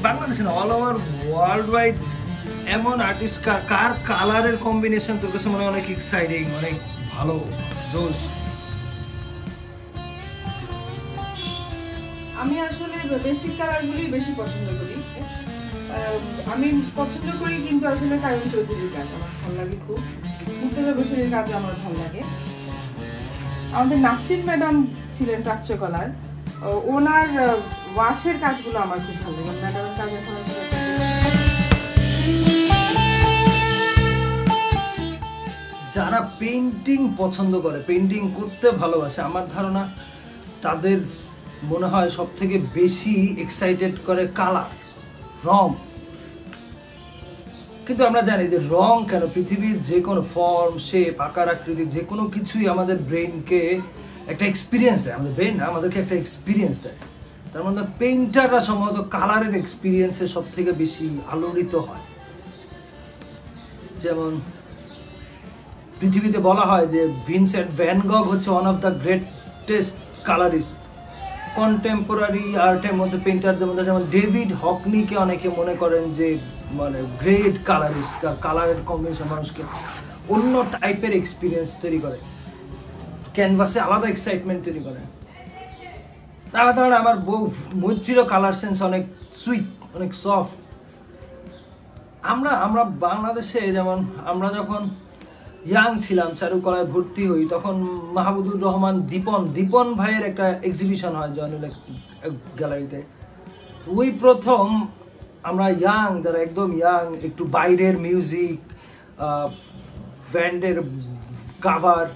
বাংলাদেশে না all over world wide এমন আর্টিস্ট কার কালারের কম্বিনেশন তোর কাছে মনে হয় অনেক এক্সাইটিং, অনেক ভালো? রোজ? আমি আসলে বেসিক কালারগুলি বেশি পছন্দ করি। আমি পছন্দ করি কিন্তু আসলে কায়ুম চৌধুরীর কাজ আমার ভালো লাগে খুব, মুর্তজা বশিরের কাজ আমার ভালো লাগে। আমাদের নাসরিন ম্যাডাম ছিলেন প্রাচ্যকলার, ওনার ওয়াশের কাজগুলো আমার খুব ভালো লাগে। ম্যাডামের কাজ এখন যারা পেইন্টিং পছন্দ করে, পেইন্টিং করতে ভালোবাসে, আমার ধারণা তাদের মনে হয় সব থেকে বেশি এক্সাইটেড করে কালার, রং। কিন্তু আমরা জানি যে রং কেন, পৃথিবীর যে কোনো ফর্ম, শেপ, আকার, আকৃতি যে কোনো কিছুই আমাদের ব্রেনকে একটা এক্সপিরিয়েন্স দেয়। আমাদের ব্রেন আমাদেরকে একটা এক্সপিরিয়েন্স দেয়। তার মধ্যে পেইন্টাররা সম্ভবত কালারের এক্সপিরিয়েন্সে সব থেকে বেশি আলোড়িত হয়। যেমন পৃথিবীতে বলা হয় যে ভিনসেন্ট ভ্যান গগ হচ্ছে one of the greatest colourist. Contemporary আর্টের মধ্যে পেইন্টারদের মধ্যে যেমন ডেভিড হকনিকে অনেকে মনে করেন যে মানে গ্রেট কালারিস্ট। তার কালারের কম্বিনেশন মানুষকে অন্য টাইপের এক্সপিরিয়েন্স তৈরি করে, ক্যানভাসে আলাদা এক্সাইটমেন্ট তৈরি করে। তারপরে আমার বউ মৈত্রীরও কালার সেন্স অনেক সুইট, অনেক সফট। আমরা বাংলাদেশে যেমন আমরা যখন ইয়াং ছিলাম, চারুকলায় ভর্তি হই, তখন মাহমুদুর রহমান দীপন ভাইয়ের একটা এক্সিবিশন হয় জয়নুল গ্যালারিতে। ওই প্রথম আমরা ইয়াং, যারা একদম ইয়াং, একটু বাইরের মিউজিক, ব্যান্ডের কাভার,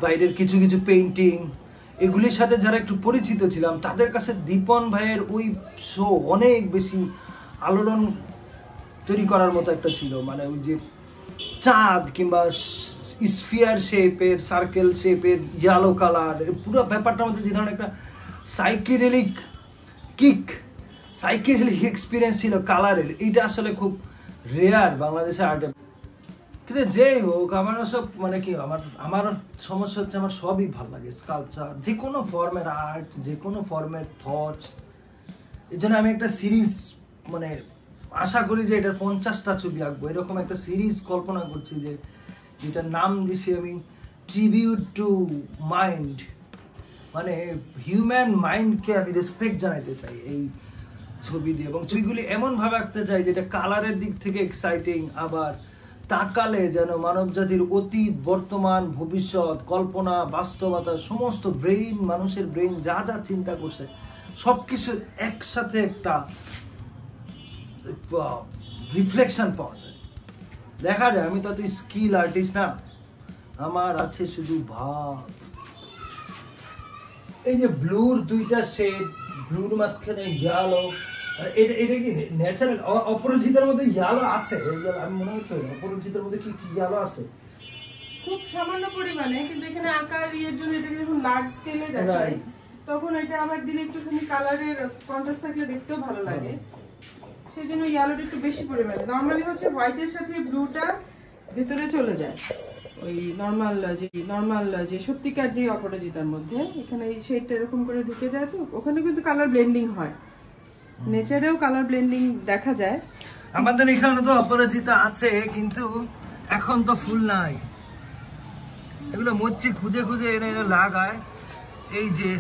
বাইরের কিছু কিছু পেইন্টিং, এগুলির সাথে যারা একটু পরিচিত ছিলাম, তাদের কাছে দীপন ভাইয়ের ওই শো অনেক বেশি আলোড়ন তৈরি করার মতো একটা ছিল। মানে ওই যে চাঁদ কিংবা স্ফিয়ার শেপের, সার্কেল শেপের, ইয়েলো কালার, পুরো ব্যাপারটার মধ্যে যে ধরনের একটা সাইকেডেলিক এক্সপিরিয়েন্স ছিল কালারের, এইটা আসলে খুব রেয়ার বাংলাদেশে আর্টে। কিন্তু যেই হোক, আমার সব মানে কি, আমার সমস্যা হচ্ছে আমার সবই ভালো লাগে। স্কাল্পচার, যে কোনো ফর্মের আর্ট, যে কোনো ফর্মের থটস। এই জন্য আমি একটা সিরিজ মানে আশা করি যে এটার 50টা ছবি আঁকবো, এরকম একটা সিরিজ কল্পনা করছি, যে যেটার নাম দিছি আমি ট্রিবিউট টু মাইন্ড। মানে হিউম্যান মাইন্ডকে আমি রেসপেক্ট জানাইতে চাই এই ছবি দিয়ে, এবং ছবিগুলি এমনভাবে আঁকতে চাই যেটা কালারের দিক থেকে এক্সাইটিং, আবার তাকালে যেন মানব জাতির অতীত, বর্তমান, ভবিষ্যৎ, কল্পনা, বাস্তবতা, সমস্ত ব্রেইন, মানুষের ব্রেইন যা যা চিন্তা করছে সবকিছু একসাথে একটা রিফ্লেকশন পাওয়া যায়, দেখা যায়। আমি তো এত স্কিল আর্টিস্ট না, আমার আছে শুধু ভাব। এই যে ব্লুর দুইটা শেড, ব্লুর মাঝখানে ইয়েলো, এটা কি ন্যাচারাল? অপরাজিতার মধ্যে ইয়েলো আছে? আমি মনে হতো অপরাজিতার মধ্যে কি ইয়েলো আছে খুব সামান্য পরিমাণে, কিন্তু এখানে আকার ইয়ের জন্য এটা যখন লার্জ স্কেলে দেখায় তখন এটা আবার দিলে একটুখানি কালারের কন্ট্রাস্ট থাকলে দেখতেও ভালো লাগে, সেই জন্য ইয়েলোটা একটু বেশি পরিমাণে। নর্মালি হচ্ছে হোয়াইটের সাথে ব্লুটা ভেতরে চলে যায়, ওই নর্মাল যে সত্যিকার যে অপরাজিতার মধ্যে এখানে এই শেডটা এরকম করে ঢুকে যায়, তো ওখানে কিন্তু কালার ব্লেন্ডিং হয়, নেচারেও কালার ব্লেন্ডিং দেখা যায়। আমাদের এখানে তো অপরাজিতা আছে, কিন্তু এখন তো ফুল নাই। এগুলো মৈত্রী খুঁজে খুঁজে এনে লাগায়। এই যে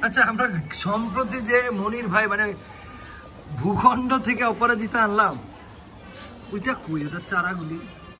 আচ্ছা, আমরা সম্প্রতি যে মনির ভাই মানে ভূখণ্ড থেকে অপরাজিতা আনলাম, ওইটা কই? ওটা চারাগুলি